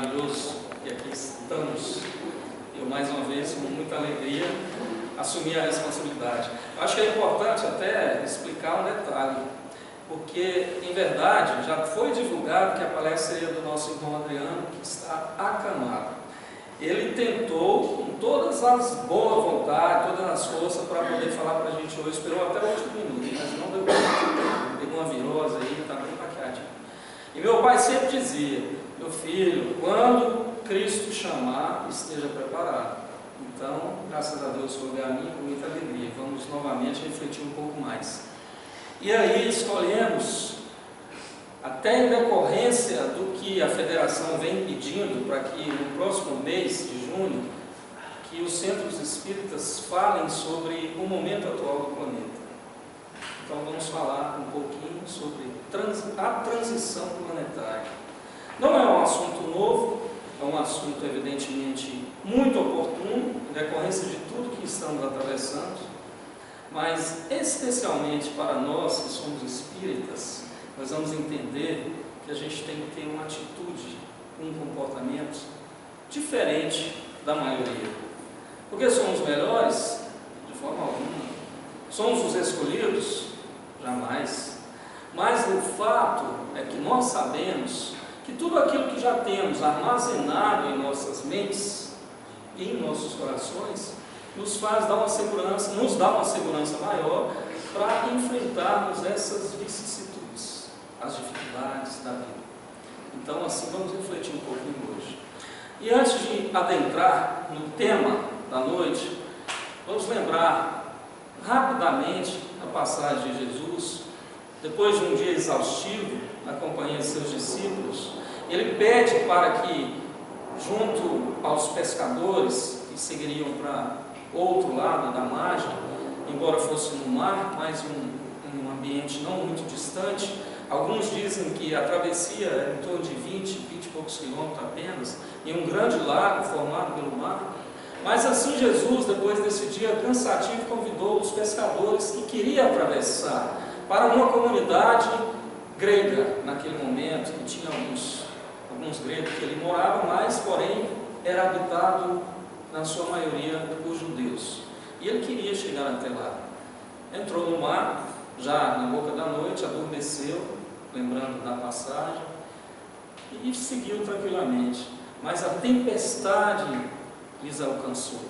maravilhoso que aqui estamos. Eu, mais uma vez, com muita alegria, assumi a responsabilidade. Acho que é importante até explicar um detalhe, porque, em verdade, já foi divulgado que a palestra seria do nosso irmão Adriano, que está acamado. Ele tentou, com todas as boas vontades, todas as forças, para poder falar para a gente hoje. Esperou até o último minuto, mas não deu tempo. Pegou uma virose aí, está bem maquiadinho. E meu pai sempre dizia: meu filho, quando Cristo chamar, esteja preparado. Então, graças a Deus, foi a mim com muita alegria. Vamos novamente refletir um pouco mais. E aí escolhemos, até em decorrência do que a federação vem pedindo, para que no próximo mês de junho, que os centros espíritas falem sobre o momento atual do planeta. Então vamos falar um pouquinho sobre a transição planetária. Não é um assunto novo, é um assunto evidentemente muito oportuno, em decorrência de tudo que estamos atravessando, mas especialmente para nós que somos espíritas, nós vamos entender que a gente tem que ter uma atitude, um comportamento diferente da maioria. Porque somos melhores? De forma alguma. Somos os escolhidos? Jamais. Mas o fato é que nós sabemos que tudo aquilo que já temos armazenado em nossas mentes e em nossos corações nos faz dar uma segurança, nos dá uma segurança maior para enfrentarmos essas vicissitudes, as dificuldades da vida. Então, assim, vamos refletir um pouquinho hoje. E antes de adentrar no tema da noite, vamos lembrar rapidamente a passagem de Jesus. Depois de um dia exaustivo, na companhia de seus discípulos, ele pede para que, junto aos pescadores que seguiriam para outro lado da margem, embora fosse no mar, mas um ambiente não muito distante, alguns dizem que a travessia era em torno de 20 e poucos quilômetros apenas, em um grande lago formado pelo mar. Mas assim Jesus, depois desse dia cansativo, convidou os pescadores que queriam atravessar para uma comunidade grega naquele momento, que tinha alguns gregos que ali moravam, mas porém era habitado na sua maioria por judeus. E ele queria chegar até lá. Entrou no mar, já na boca da noite, adormeceu, lembrando da passagem, e seguiu tranquilamente. Mas a tempestade lhes alcançou.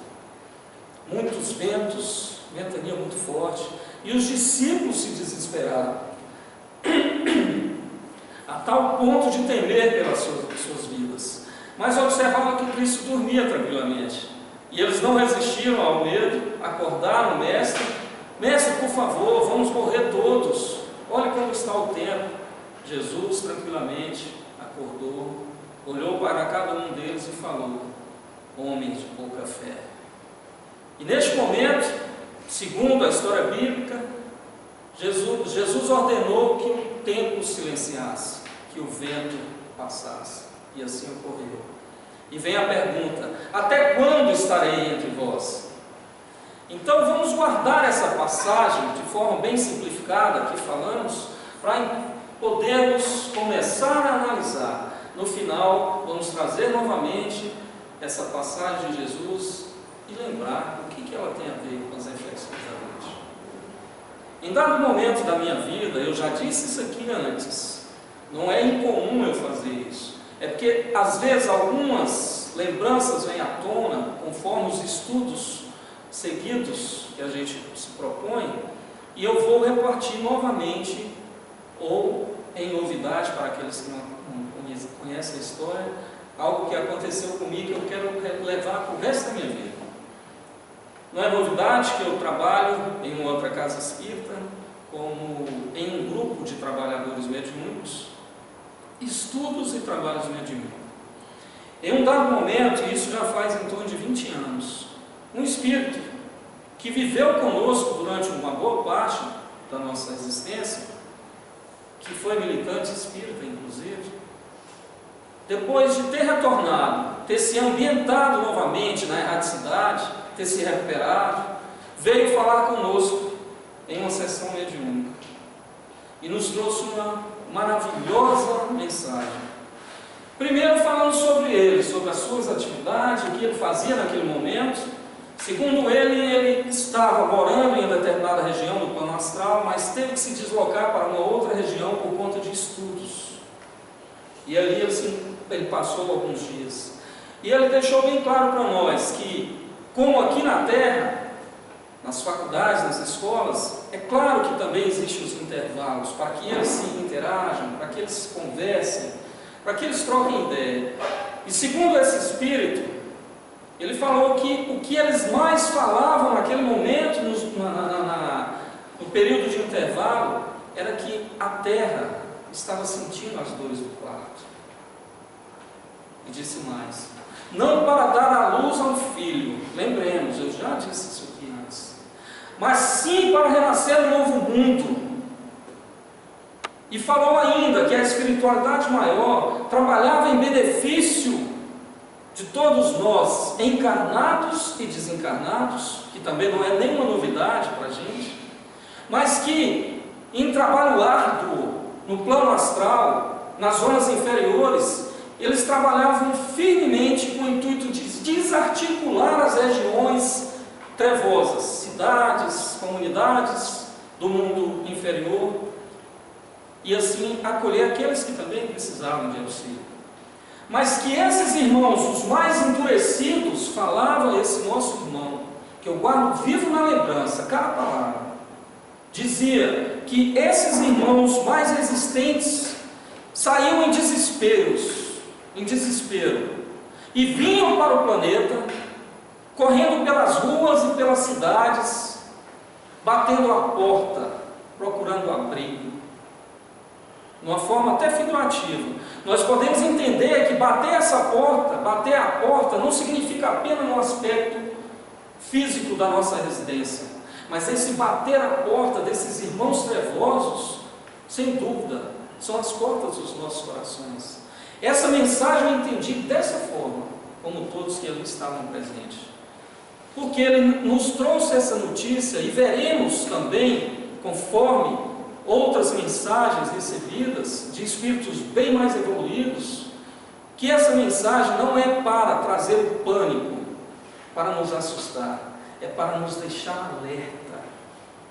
Muitos ventos, ventania muito forte, e os discípulos se desesperaram, a tal ponto de temer pelas suas vidas. Mas observavam que Cristo dormia tranquilamente, e eles não resistiram ao medo, acordaram o mestre: mestre, por favor, vamos morrer todos, olhe como está o tempo. Jesus tranquilamente acordou, olhou para cada um deles e falou: homens de pouca fé. E neste momento, segundo a história bíblica, Jesus ordenou que o tempo silenciasse, que o vento passasse, e assim ocorreu. E vem a pergunta: até quando estarei entre vós? Então vamos guardar essa passagem de forma bem simplificada que falamos, para podermos começar a analisar. No final, vamos trazer novamente essa passagem de Jesus e lembrar o que ela tem a ver com as reflexões da noite. Em dado momento da minha vida, eu já disse isso aqui antes, não é incomum eu fazer isso, é porque às vezes algumas lembranças vêm à tona conforme os estudos seguidos que a gente se propõe, e eu vou repartir novamente, ou em novidade para aqueles que não conhecem a história, algo que aconteceu comigo que eu quero levar para o resto da minha vida. Não é novidade que eu trabalho em uma outra casa espírita, como em um grupo de trabalhadores mediúnicos, estudos e trabalhos mediúnicos. Em um dado momento, e isso já faz em torno de 20 anos, um espírito que viveu conosco durante uma boa parte da nossa existência, que foi militante espírita inclusive, depois de ter retornado, ter se ambientado novamente na erradicidade, ter se recuperado, veio falar conosco em uma sessão mediúnica e nos trouxe uma maravilhosa mensagem. Primeiro falando sobre sobre ele, sobre as suas atividades, o que ele fazia naquele momento. Segundo ele estava morando em uma determinada região do plano astral, mas teve que se deslocar para uma outra região por conta de estudos. E ali ele passou alguns dias. E ele deixou bem claro para nós que, como aqui na Terra, nas faculdades, nas escolas, é claro que também existem os intervalos para que eles se interajam, para que eles conversem, para que eles troquem ideia. E segundo esse espírito, ele falou que o que eles mais falavam naquele momento, no período de intervalo, era que a Terra estava sentindo as dores do parto. E disse mais: não para dar à luz ao filho, lembremos, eu já disse isso aqui antes, mas sim para renascer um novo mundo. E falou ainda que a espiritualidade maior trabalhava em benefício de todos nós, encarnados e desencarnados, que também não é nenhuma novidade para a gente, mas que em trabalho árduo, no plano astral, nas zonas inferiores, eles trabalhavam firmemente com o intuito de desarticular as regiões trevosas, cidades, comunidades do mundo inferior, e assim acolher aqueles que também precisavam de auxílio. Mas que esses irmãos, os mais endurecidos, falavam a esse nosso irmão, que eu guardo vivo na lembrança, cada palavra, dizia que esses irmãos mais resistentes saíam em desespero, e vinham para o planeta, correndo pelas ruas e pelas cidades, batendo a porta, procurando abrigo. De uma forma até figurativa, nós podemos entender que bater a porta não significa apenas no aspecto físico da nossa residência, mas esse bater a porta desses irmãos trevosos, sem dúvida, são as portas dos nossos corações. Essa mensagem eu entendi dessa forma, como todos que ali estavam presentes, porque ele nos trouxe essa notícia, e veremos também, conforme outras mensagens recebidas de espíritos bem mais evoluídos, que essa mensagem não é para trazer o pânico, para nos assustar, é para nos deixar alerta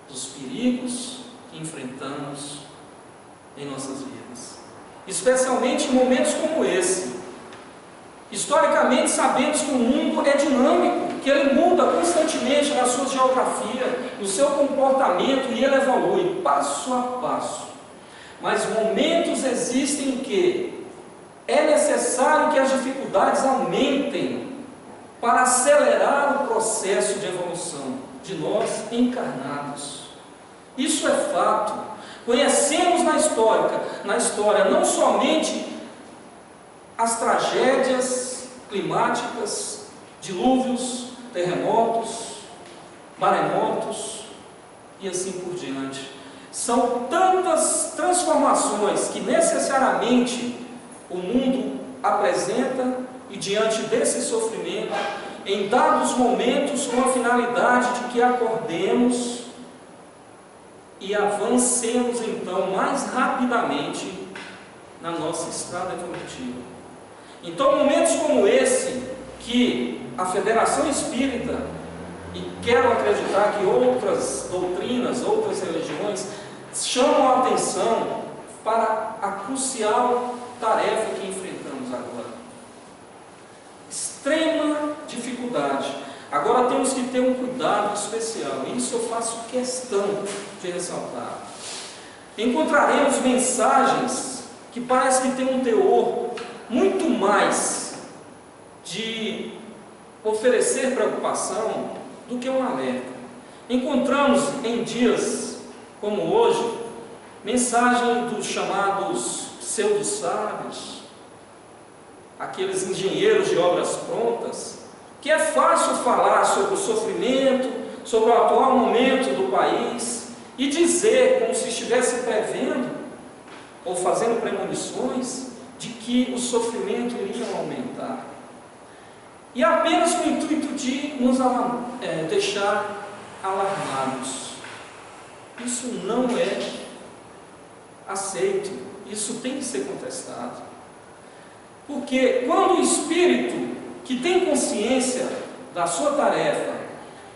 dos perigos que enfrentamos em nossas vidas, especialmente em momentos como esse. Historicamente sabemos que o mundo é dinâmico, que ele muda constantemente na sua geografia, no seu comportamento, e ele evolui passo a passo. Mas momentos existem em que é necessário que as dificuldades aumentem para acelerar o processo de evolução de nós encarnados. Isso é fato. Conhecemos na história não somente as tragédias climáticas, dilúvios, terremotos, maremotos e assim por diante. São tantas transformações que necessariamente o mundo apresenta, e diante desse sofrimento, em dados momentos, com a finalidade de que acordemos e avancemos então mais rapidamente na nossa estrada evolutiva. Então, momentos como esse, que a Federação Espírita, e quero acreditar que outras doutrinas, outras religiões, chamam a atenção para a crucial tarefa que enfrentamos agora. Extrema dificuldade. Agora temos que ter um cuidado especial, e isso eu faço questão de ressaltar. Encontraremos mensagens que parecem que têm um teor muito mais de oferecer preocupação do que um alerta. Encontramos em dias como hoje mensagem dos chamados pseudo-sábios, aqueles engenheiros de obras prontas, que é fácil falar sobre o sofrimento, sobre o atual momento do país, e dizer, como se estivesse prevendo ou fazendo premonições, de que o sofrimento iria aumentar, e apenas com o intuito de nos deixar alarmados. Isso não é aceito, isso tem que ser contestado. Porque quando o espírito que tem consciência da sua tarefa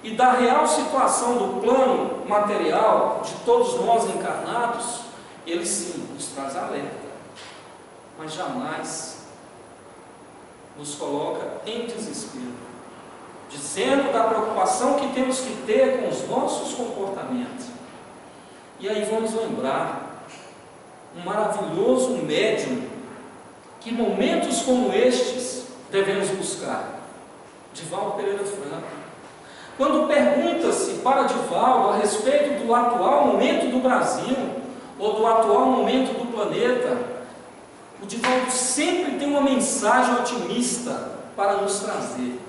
e da real situação do plano material de todos nós encarnados, ele sim nos traz alerta, mas jamais nos coloca em desespero, dizendo da preocupação que temos que ter com os nossos comportamentos. E aí vamos lembrar um maravilhoso médium que momentos como estes devemos buscar, Divaldo Pereira Franco. Quando pergunta-se para Divaldo a respeito do atual momento do Brasil, ou do atual momento do planeta, o Divaldo sempre tem uma mensagem otimista para nos trazer.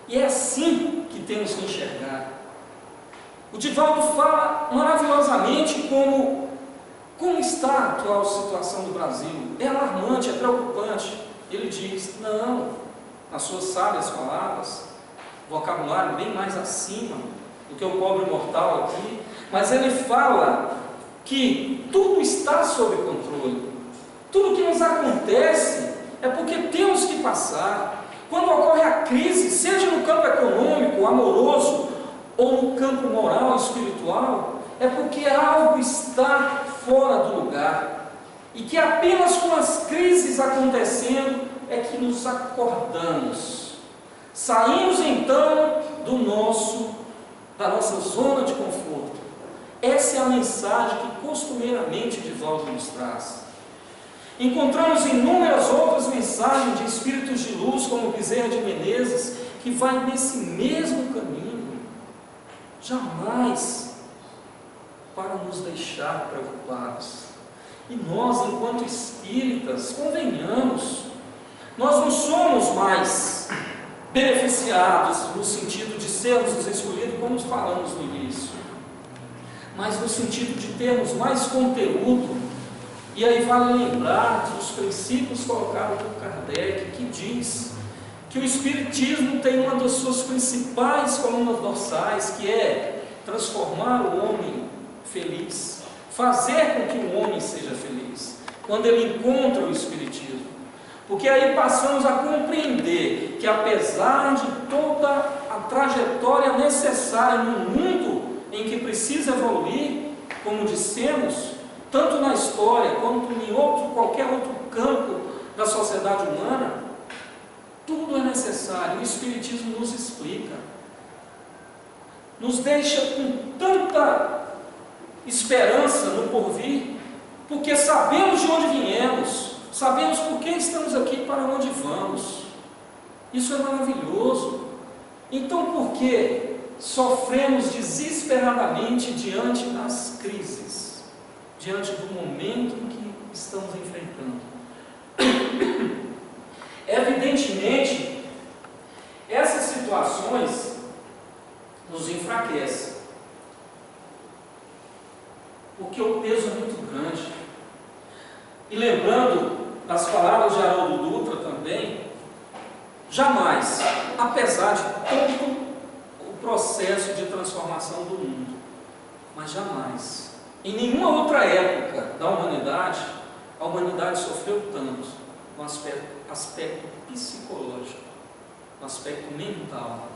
E é assim que temos que enxergar. O Divaldo fala maravilhosamente como está a atual situação do Brasil. É alarmante, é preocupante. Ele diz, não, nas suas sábias palavras, vocabulário bem mais acima do que o pobre mortal aqui, mas ele fala que tudo está sob controle. Tudo que nos acontece é porque temos que passar. Quando ocorre a crise, seja no campo econômico, amoroso, ou no campo moral, espiritual, é porque algo está fora do lugar. E que apenas com as crises acontecendo é que nos acordamos. Saímos então da nossa zona de conforto. Essa é a mensagem que costumeiramente Divaldo nos traz. Encontramos inúmeras outras mensagens de espíritos de luz, como Bezerra de Menezes, que vai nesse mesmo caminho, jamais para nos deixar preocupados. E nós, enquanto espíritas, convenhamos, nós não somos mais beneficiados no sentido de sermos os escolhidos, como falamos no início, mas no sentido de termos mais conteúdo. E aí vale lembrar dos princípios colocados por Kardec, que diz que o Espiritismo tem uma das suas principais colunas dorsais, que é transformar o homem feliz, fazer com que o homem seja feliz, quando ele encontra o Espiritismo. Porque aí passamos a compreender que, apesar de toda a trajetória necessária no mundo em que precisa evoluir, como dissemos, tanto na história quanto em qualquer outro campo da sociedade humana, tudo é necessário. O Espiritismo nos explica, nos deixa com tanta esperança no porvir, porque sabemos de onde viemos, sabemos por que estamos aqui e para onde vamos. Isso é maravilhoso. Então, por que sofremos desesperadamente diante das crises, diante do momento em que estamos enfrentando? Evidentemente, essas situações nos enfraquecem, porque o peso é muito grande. E lembrando das palavras de Haroldo Dutra também, jamais, apesar de todo o processo de transformação do mundo, mas jamais, em nenhuma outra época da humanidade, a humanidade sofreu tanto no aspecto psicológico, no aspecto mental,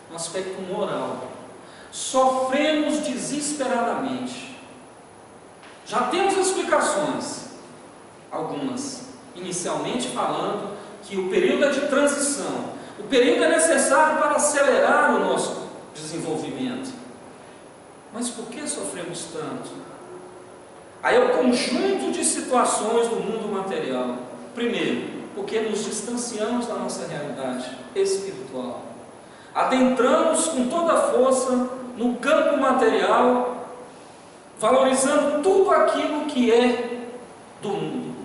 no aspecto moral. Sofremos desesperadamente. Já temos explicações, algumas, inicialmente falando que o período é de transição, o período é necessário para acelerar o nosso desenvolvimento. Mas por que sofremos tanto? Aí é o conjunto de situações do mundo material. Primeiro, porque nos distanciamos da nossa realidade espiritual. Adentramos com toda a força no campo material, valorizando tudo aquilo que é do mundo,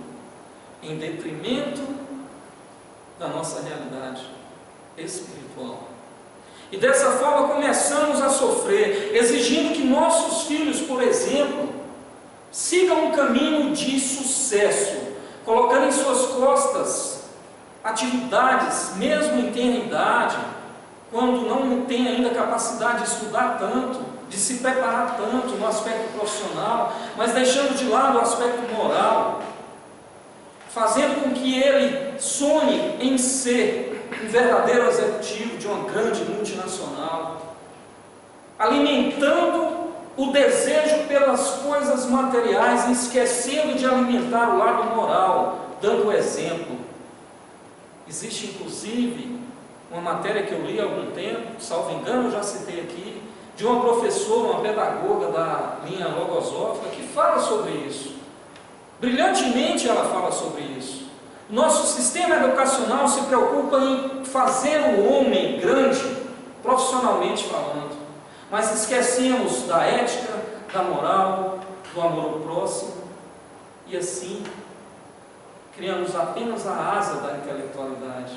em detrimento da nossa realidade espiritual. E dessa forma começamos a sofrer, exigindo que nossos filhos, por exemplo, sigam um caminho de sucesso, colocando em suas costas atividades, mesmo em tenra idade, quando não tem ainda capacidade de estudar tanto, de se preparar tanto no aspecto profissional, mas deixando de lado o aspecto moral, fazendo com que ele sonhe em ser um verdadeiro executivo de uma grande multinacional, alimentando o desejo pelas coisas materiais, esquecendo de alimentar o lado moral, dando o exemplo. Existe inclusive uma matéria que eu li há algum tempo, salvo engano, eu já citei aqui, de uma professora, uma pedagoga da linha logosófica, que fala sobre isso. Brilhantemente ela fala sobre isso. Nosso sistema educacional se preocupa em fazer o homem grande, profissionalmente falando, mas esquecemos da ética, da moral, do amor ao próximo, e assim criamos apenas a asa da intelectualidade.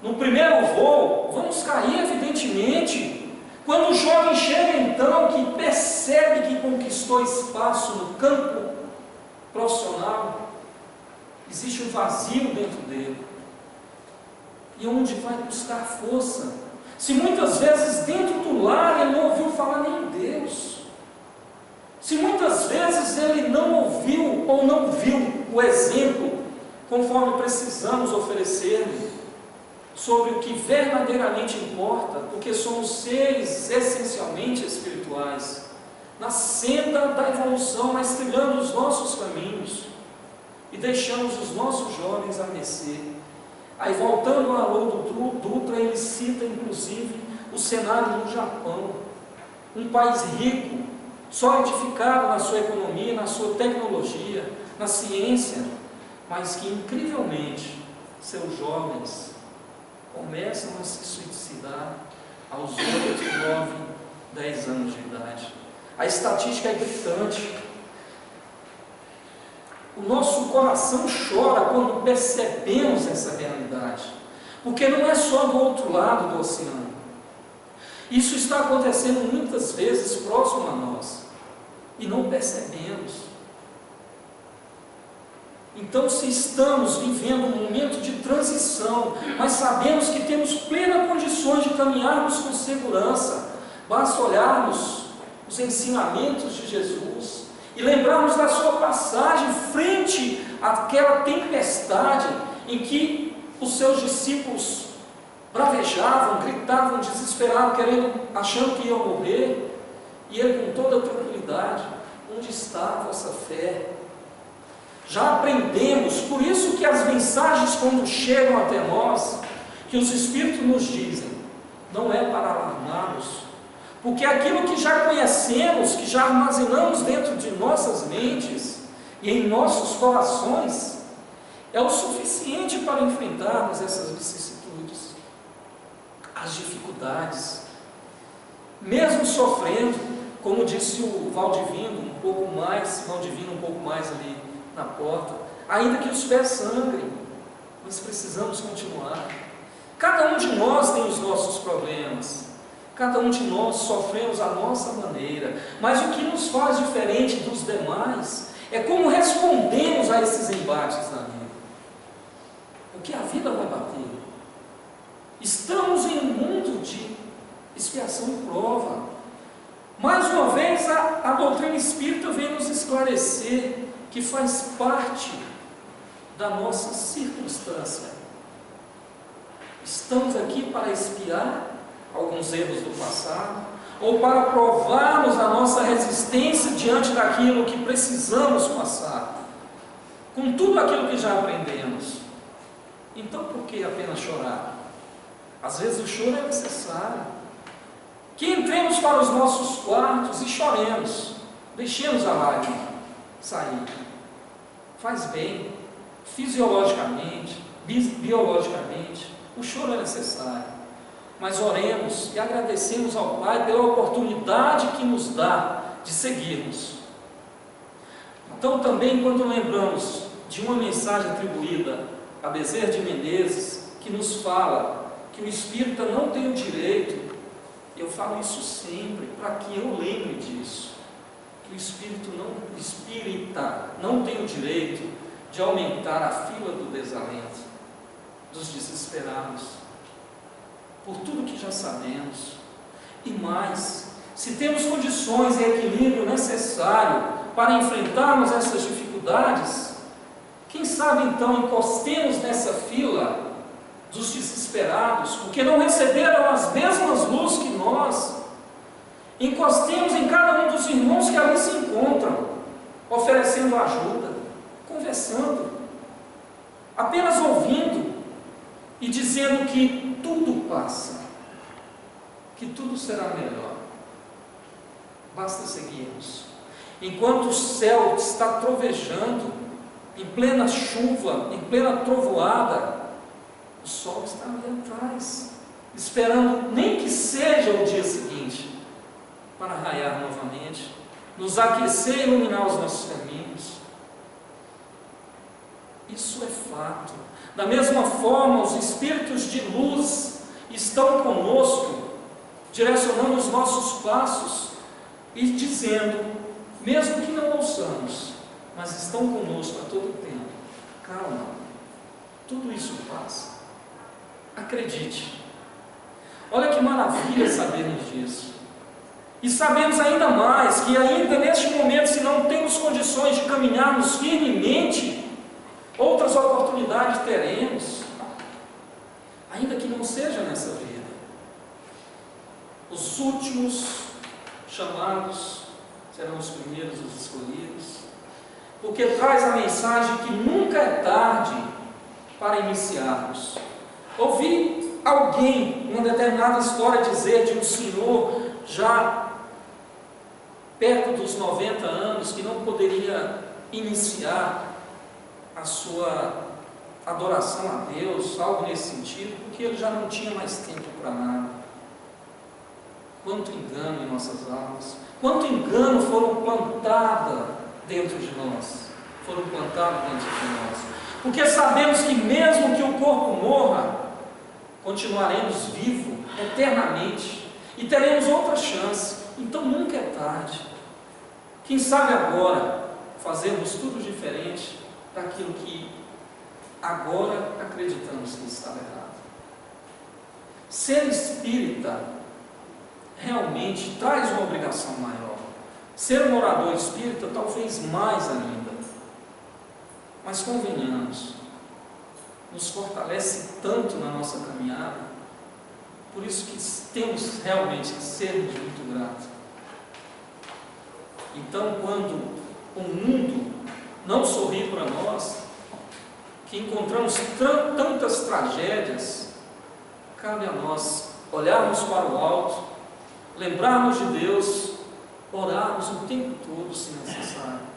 No primeiro voo, vamos cair, evidentemente, quando o jovem chega então, que percebe que conquistou espaço no campo profissional, existe um vazio dentro dele. E onde vai buscar força? Se muitas vezes dentro do lar ele não ouviu falar nem em Deus, se muitas vezes ele não ouviu ou não viu o exemplo conforme precisamos oferecer sobre o que verdadeiramente importa, porque somos seres essencialmente espirituais, na senda da evolução, mas trilhando os nossos caminhos e deixamos os nossos jovens a mercê. Aí, voltando ao Haroldo Dutra, ele cita inclusive o cenário do Japão, um país rico, solidificado na sua economia, na sua tecnologia, na ciência, mas que incrivelmente seus jovens começam a se suicidar aos 8, 9, 10 anos de idade. A estatística é gritante. O nosso coração chora quando percebemos essa realidade, porque não é só do outro lado do oceano. Isso está acontecendo muitas vezes próximo a nós e não percebemos. Então, se estamos vivendo um momento de transição, mas sabemos que temos plenas condições de caminharmos com segurança, basta olharmos os ensinamentos de Jesus e lembrarmos da sua passagem frente àquela tempestade em que os seus discípulos bravejavam, gritavam, desesperados, achando que iam morrer, e ele com toda tranquilidade: onde está a vossa fé? Já aprendemos, por isso que as mensagens, quando chegam até nós, que os Espíritos nos dizem, não é para alarmar-nos, porque aquilo que já conhecemos, que já armazenamos dentro de nossas mentes e em nossos corações, é o suficiente para enfrentarmos essas vicissitudes, as dificuldades, mesmo sofrendo, como disse o Valdivino um pouco mais ali na porta, ainda que os pés sangrem, nós precisamos continuar. Cada um de nós tem os nossos problemas, cada um de nós sofremos à nossa maneira, mas o que nos faz diferente dos demais é como respondemos a esses embates na vida, porque a vida vai bater. Estamos em um mundo de expiação e prova. Mais uma vez a doutrina espírita vem nos esclarecer que faz parte da nossa circunstância. Estamos aqui para expiar alguns erros do passado, ou para provarmos a nossa resistência diante daquilo que precisamos passar, com tudo aquilo que já aprendemos. Então, por que apenas chorar? Às vezes o choro é necessário. Que entremos para os nossos quartos e choremos, deixemos a lágrima sair. Faz bem, fisiologicamente, biologicamente, o choro é necessário. Mas oremos e agradecemos ao Pai pela oportunidade que nos dá de seguirmos. Então, também, quando lembramos de uma mensagem atribuída a Bezerra de Menezes, que nos fala que o espírita não tem o direito, eu falo isso sempre, para que eu lembre disso, que o espírita não tem o direito de aumentar a fila do desalento, dos desesperados, por tudo que já sabemos, e mais, se temos condições e equilíbrio necessário para enfrentarmos essas dificuldades, Quem sabe então encostemos nessa fila dos desesperados, porque não receberam as mesmas luzes que nós. Encostemos em cada um dos irmãos que ali se encontram, oferecendo ajuda, conversando, apenas ouvindo e dizendo que tudo passa, que tudo será melhor. Basta seguirmos. Enquanto o céu está trovejando, em plena chuva, em plena trovoada, o sol está ali atrás, esperando nem que seja o dia seguinte, para raiar novamente, nos aquecer e iluminar os nossos caminhos. Isso é fato. Da mesma forma, os espíritos de luz estão conosco, direcionando os nossos passos e dizendo, mesmo que não ouçamos, mas estão conosco a todo tempo: calma, tudo isso passa. Acredite. Olha que maravilha sabermos disso. E sabemos ainda mais que ainda neste momento, se não temos condições de caminharmos firmemente, outras oportunidades teremos, ainda que não seja nessa vida. Os últimos chamados serão os primeiros, os escolhidos, porque traz a mensagem que nunca é tarde para iniciarmos. Ouvi alguém, uma determinada história, dizer de um senhor já perto dos 90 anos, que não poderia iniciar a sua adoração a Deus, algo nesse sentido, porque ele já não tinha mais tempo para nada. Quanto engano em nossas almas, quanto engano foram plantados dentro de nós, porque sabemos que mesmo que o corpo morra, continuaremos vivos eternamente e teremos outra chance. Então nunca é tarde. Quem sabe agora fazermos tudo diferente daquilo que agora acreditamos que estava errado. Ser espírita realmente traz uma obrigação maior. Ser um orador espírita talvez mais ainda. Mas convenhamos, nos fortalece tanto na nossa caminhada, por isso que temos realmente que sermos muito gratos. Então, quando o mundo não sorri para nós, que encontramos tantas tragédias, cabe a nós olharmos para o alto, lembrarmos de Deus, orarmos o tempo todo, se necessário.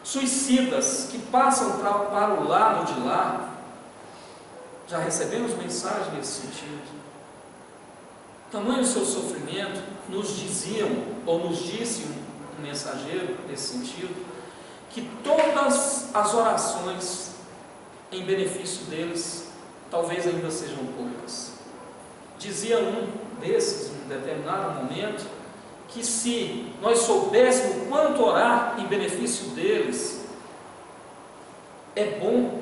Suicidas que passam para o lado de lá, já recebemos mensagem nesse sentido. Tamanho o seu sofrimento, nos diziam, ou nos disse um mensageiro nesse sentido, que todas as orações em benefício deles talvez ainda sejam poucas. Dizia um desses, em um determinado momento, que se nós soubéssemos quanto orar em benefício deles, é bom,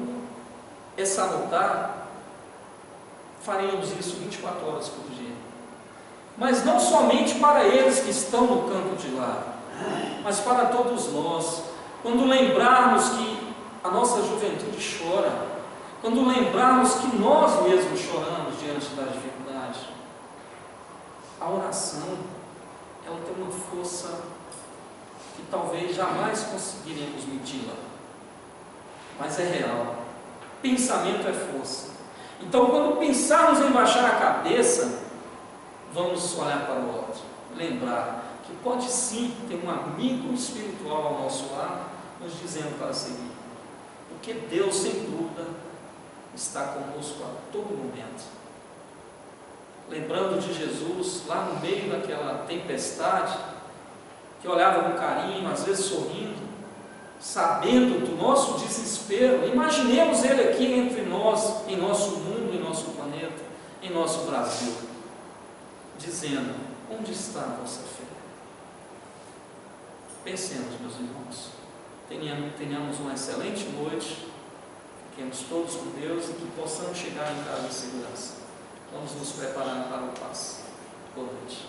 é salutar, faríamos isso 24 horas por dia. Mas não somente para eles que estão no campo de lá, mas para todos nós. Quando lembrarmos que a nossa juventude chora, quando lembrarmos que nós mesmos choramos diante da dificuldade, a oração, ela tem uma força que talvez jamais conseguiremos medi-la, mas é real. Pensamento é força. Então, quando pensarmos em baixar a cabeça, vamos olhar para o outro, lembrar que pode sim ter um amigo espiritual ao nosso lado, nos dizendo para seguir, porque Deus, sem dúvida, está conosco a todo momento. Lembrando de Jesus, lá no meio daquela tempestade, que olhava com carinho, às vezes sorrindo, sabendo do nosso desespero. Imaginemos Ele aqui entre nós, em nosso mundo, em nosso planeta, em nosso Brasil, dizendo: onde está a vossa fé? Pensemos, meus irmãos, tenhamos uma excelente noite, fiquemos todos com Deus e que possamos chegar em casa em segurança. Vamos nos preparar para o passe. Boa noite.